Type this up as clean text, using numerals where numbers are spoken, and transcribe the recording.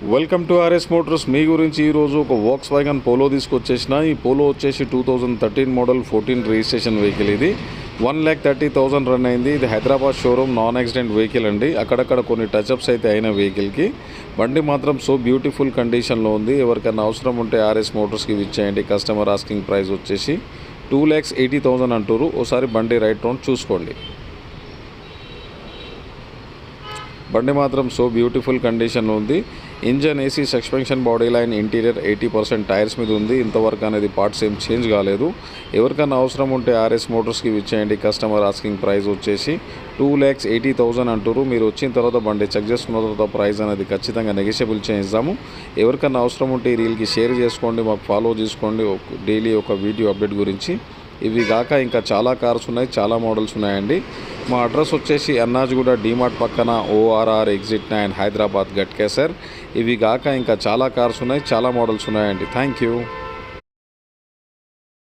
Welcome to RS Motors. మీ గురించి ఈరోజు ఒక వోక్స్ వ్యాగన్ పోలో తీసుకొచ్చేసిన. ఈ పోలో వచ్చేసి 2013 మోడల్ 14 రిజిస్ట్రేషన్ వెహికల్. ఇది 1,30,000 రన్ అయింది. ఇది Hyderabad showroom non accident vehicle అండి. అక్కడక్కడ కొన్ని టచ్అప్స్ అయితే అయిన వెహికల్కి. బండి మాత్రం సో బ్యూటిఫుల్ కండిషన్లో ఉంది. ఎవరికైనా అవసరం ఉంటే ఆర్ఎస్ మోటార్స్కి ఇచ్చేయండి. కస్టమర్ ఆస్కింగ్ ప్రైస్ వచ్చేసి 2,80,000 అంటారు. ఒకసారి బండి రైట్ రౌండ్ చూసుకోండి. బండి మాత్రం సో బ్యూటిఫుల్ కండిషన్లో ఉంది. Engine, AC, suspension, body line, interior 80% tyres మీద ఉంది. ఇంతవరకు అనేది పార్ట్స్ ఏం చేంజ్ కాలేదు. ఎవరికైనా అవసరం ఉంటే ఆర్ఎస్ మోటార్స్కి ఇచ్చేయండి. కస్టమర్ ఆస్కింగ్ ప్రైస్ వచ్చేసి 2,80,000 అంటారు. మీరు వచ్చిన తర్వాత బండి చెక్ చేసుకున్న తర్వాత ప్రైస్ అనేది ఖచ్చితంగా నెగోషియబుల్ చేయిస్తాము. ఎవరికైనా అవసరం ఉంటే ఈ రీల్కి షేర్ చేసుకోండి, మాకు ఫాలో చేసుకోండి డైలీ ఒక వీడియో అప్డేట్ గురించి. ఇవి కాక ఇంకా చాలా కార్స్ ఉన్నాయి, చాలా మోడల్స్ ఉన్నాయండి. మా అడ్రస్ వచ్చేసి అన్నాజ్గూడ డీమార్ట్ పక్కన ORR ఎగ్జిట్ 9 హైదరాబాద్ గట్కేసర్. ఇవి కాక ఇంకా చాలా కార్స్ ఉన్నాయి, చాలా మోడల్స్ ఉన్నాయండి. Thank you.